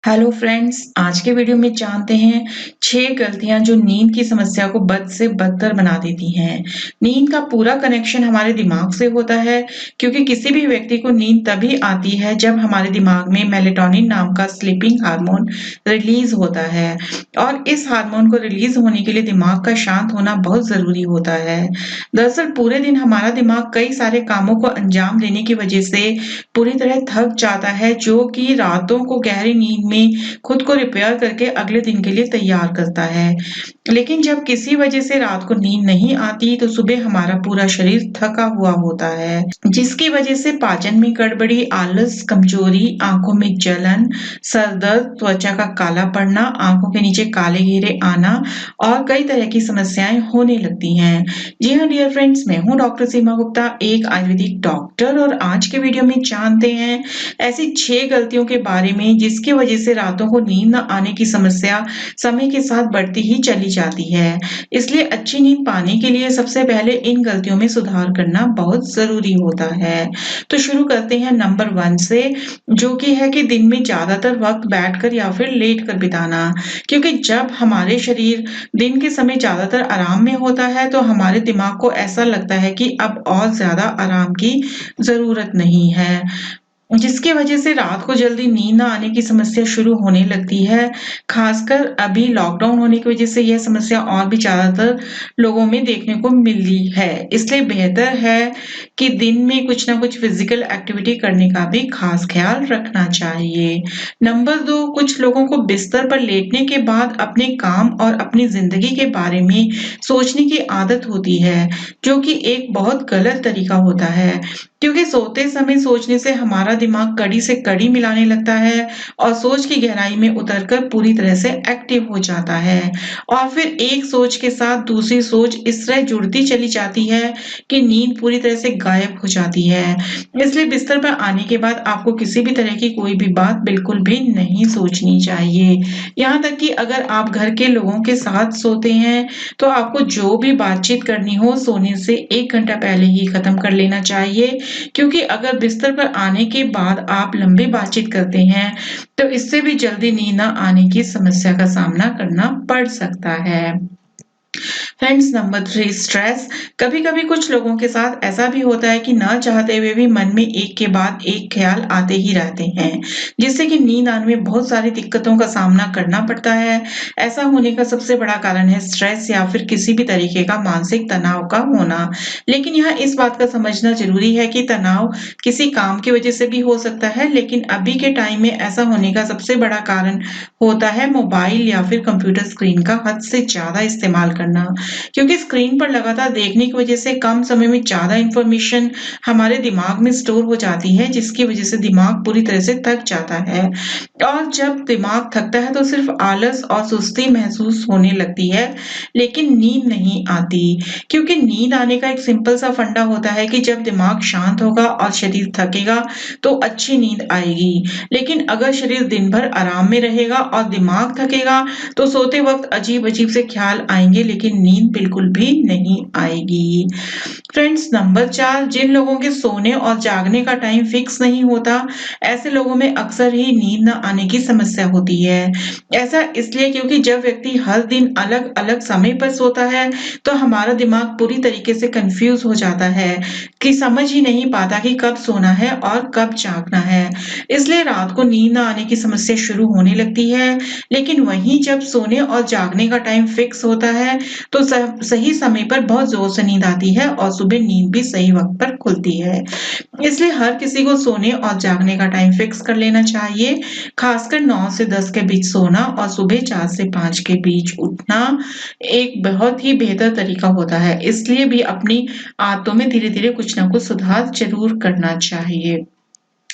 Hello friends, आज के video में जानते हैं 6 गलतियां जो नींद की समस्या को बद से बदतर बना देती हैं। नींद का पूरा कनेक्शन हमारे दिमाग से होता है, क्योंकि किसी भी व्यक्ति को नींद तभी आती है जब हमारे दिमाग में मेलेटोनिन नाम का स्लीपिंग हार्मोन रिलीज होता है और इस हार्मोन को रिलीज होने के लिए दिमाग का शांत होना बहुत जरूरी होता है। दरअसल पूरे दिन हमारा दिमाग कई सारे कामों को अंजाम देने की वजह से पूरी तरह थक जाता है, जो कि रातों को गहरी नींद में खुद को रिपेयर करके अगले दिन के लिए तैयार करता है। लेकिन जब किसी वजह से रात को नींद नहीं आती तो सुबह हमारा पूरा शरीर थका हुआ होता है, जिसकी वजह से पाचन में गड़बड़ी, आलस, कमजोरी, आंखों में जलन, सर दर्द, त्वचा का काला पड़ना, आंखों के नीचे काले घेरे आना और कई तरह की समस्याएं होने लगती हैं। जी हाँ डियर फ्रेंड्स, मैं हूँ डॉक्टर सीमा गुप्ता, एक आयुर्वेदिक डॉक्टर, और आज के वीडियो में जानते हैं ऐसी 6 गलतियों के बारे में जिसकी वजह से रातों को नींद न आने की समस्या समय के साथ बढ़ती ही चली जाती है। इसलिए अच्छी नींद पाने के लिए सबसे पहले इन गलतियों में सुधार करना बहुत जरूरी होता है। तो शुरू करते हैं नंबर 1 से, जो कि है कि दिन में ज्यादातर वक्त बैठकर या फिर लेट कर बिताना। क्योंकि जब हमारे शरीर दिन के समय ज्यादातर आराम में होता है तो हमारे दिमाग को ऐसा लगता है कि अब और ज्यादा आराम की जरूरत नहीं है, जिसकी वजह से रात को जल्दी नींद ना आने की समस्या शुरू होने लगती है। खासकर अभी लॉकडाउन होने की वजह से यह समस्या और भी ज्यादातर लोगों में देखने को मिल रही है। इसलिए बेहतर है कि दिन में कुछ ना कुछ फिजिकल एक्टिविटी करने का भी खास ख्याल रखना चाहिए। नंबर 2, कुछ लोगों को बिस्तर पर लेटने के बाद अपने काम और अपनी जिंदगी के बारे में सोचने की आदत होती है, जो कि एक बहुत गलत तरीका होता है। क्योंकि सोते समय सोचने से हमारा दिमाग कड़ी से कड़ी मिलाने लगता है और सोच की गहराई में उतरकर पूरी तरह से एक्टिव हो जाता है, और फिर एक सोच के साथ दूसरी सोच इस तरह जुड़ती चली जाती है कि नींद पूरी तरह से गायब हो जाती है। इसलिए बिस्तर पर आने के बाद आपको किसी भी तरह की कोई भी बात बिल्कुल भी नहीं सोचनी चाहिए। यहाँ तक कि अगर आप घर के लोगों के साथ सोते हैं तो आपको जो भी बातचीत करनी हो सोने से 1 घंटा पहले ही खत्म कर लेना चाहिए। क्योंकि अगर बिस्तर पर आने के बाद आप लंबी बातचीत करते हैं तो इससे भी जल्दी नींद न आने की समस्या का सामना करना पड़ सकता है। Friends, number 3, stress. कभी कभी कुछ लोगों के साथ ऐसा भी होता है कि ना चाहते हुए भी मन में एक के बाद एक ख्याल आते ही रहते हैं, जिससे कि नींद आने में बहुत सारी दिक्कतों का सामना करना पड़ता है। ऐसा होने का सबसे बड़ा कारण है स्ट्रेस या फिर किसी भी तरीके का मानसिक तनाव का होना। लेकिन यहाँ इस बात का समझना जरूरी है कि तनाव किसी काम की वजह से भी हो सकता है, लेकिन अभी के टाइम में ऐसा होने का सबसे बड़ा कारण होता है मोबाइल या फिर कंप्यूटर स्क्रीन का हद से ज्यादा इस्तेमाल करना। क्योंकि स्क्रीन पर लगातार देखने की वजह से कम समय में ज्यादा इंफॉर्मेशन हमारे दिमाग में स्टोर हो जाती है, जिसकी वजह से दिमाग पूरी तरह से थक जाता है। और जब दिमाग थकता है तो सिर्फ आलस और सुस्ती महसूस होने लगती है, लेकिन नींद नहीं आती। क्योंकि नींद आने का एक सिंपल सा फंडा होता है कि जब दिमाग शांत होगा और शरीर थकेगा तो अच्छी नींद आएगी। लेकिन अगर शरीर दिन भर आराम में रहेगा और दिमाग थकेगा तो सोते वक्त अजीब अजीब से ख्याल आएंगे, लेकिन नींद बिल्कुल भी नहीं आएगी। फ्रेंड्स, नंबर 4, जिन लोगों के सोने और जागने का टाइम फिक्स नहीं होता, ऐसे लोगों में अक्सर ही नींद न आने की समस्या होती है। ऐसा इसलिए क्योंकि जब व्यक्ति हर दिन अलग अलग समय पर सोता है तो हमारा दिमाग पूरी तरीके से कंफ्यूज हो जाता है कि समझ ही नहीं पाता कि कब सोना है और कब जागना है। इसलिए रात को नींद न आने की समस्या शुरू होने लगती है। लेकिन वहीं जब सोने और जागने का टाइम फिक्स होता है तो सही समय पर बहुत जोर से नींद आती है और सुबह नींद भी सही वक्त पर खुलती है। इसलिए हर किसी को सोने और जागने का टाइम फिक्स कर लेना चाहिए। खासकर 9 से 10 के बीच सोना और सुबह 4 से 5 के बीच उठना एक बहुत ही बेहतर तरीका होता है। इसलिए भी अपनी आदतों में धीरे धीरे कुछ ना कुछ सुधार जरूर करना चाहिए।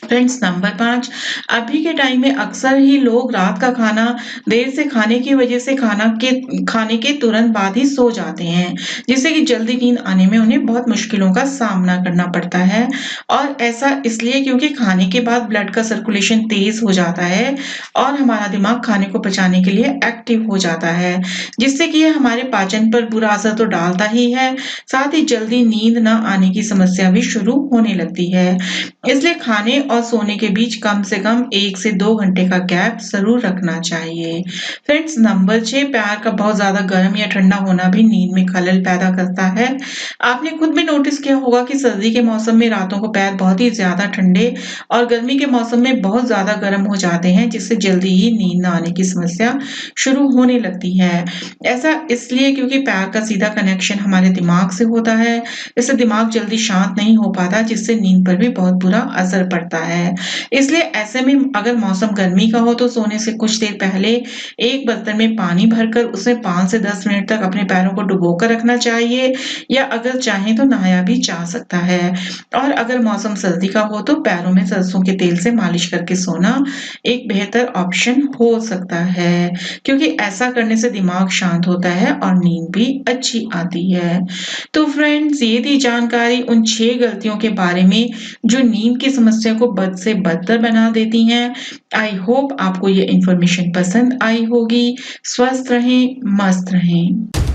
फ्रेंड्स, नंबर 5, अभी के टाइम में अक्सर ही लोग रात का खाना देर से खाने की वजह से खाने के तुरंत बाद ही सो जाते हैं, जिससे कि जल्दी नींद आने में उन्हें बहुत मुश्किलों का सामना करना पड़ता है। और ऐसा इसलिए क्योंकि खाने के बाद ब्लड का सर्कुलेशन तेज हो जाता है और हमारा दिमाग खाने को पचाने के लिए एक्टिव हो जाता है, जिससे कि ये हमारे पाचन पर बुरा असर तो डालता ही है, साथ ही जल्दी नींद न आने की समस्या भी शुरू होने लगती है। इसलिए खाने और सोने के बीच कम से कम 1 से 2 घंटे का गैप ज़रूर रखना चाहिए। फ्रेंड्स, नंबर 6, पैर का बहुत ज़्यादा गर्म या ठंडा होना भी नींद में खलल पैदा करता है। आपने खुद भी नोटिस किया होगा कि सर्दी के मौसम में रातों को पैर बहुत ही ज़्यादा ठंडे और गर्मी के मौसम में बहुत ज़्यादा गर्म हो जाते हैं, जिससे जल्दी ही नींद न आने की समस्या शुरू होने लगती है। ऐसा इसलिए क्योंकि पैर का सीधा कनेक्शन हमारे दिमाग से होता है, इससे दिमाग जल्दी शांत नहीं हो पाता, जिससे नींद पर भी बहुत बुरा असर पड़ता है। इसलिए ऐसे में अगर मौसम गर्मी का हो तो सोने से कुछ देर पहले एक बर्तन में पानी भरकर उसमें 5 से 10 मिनट तक अपने पैरों को डुबोकर रखना चाहिए, या अगर चाहें तो नहाया भी जा सकता है। और अगर मौसम सर्दी का हो तो पैरों में सरसों के तेल से मालिश करके सोना एक बेहतर ऑप्शन हो सकता है, क्योंकि ऐसा करने से दिमाग शांत होता है और नींद भी अच्छी आती है। तो फ्रेंड्स, ये थी जानकारी उन 6 गलतियों के बारे में जो नींद की समस्या को बद से बदतर बना देती हैं। आई होप आपको ये इन्फॉर्मेशन पसंद आई होगी। स्वस्थ रहें, मस्त रहें।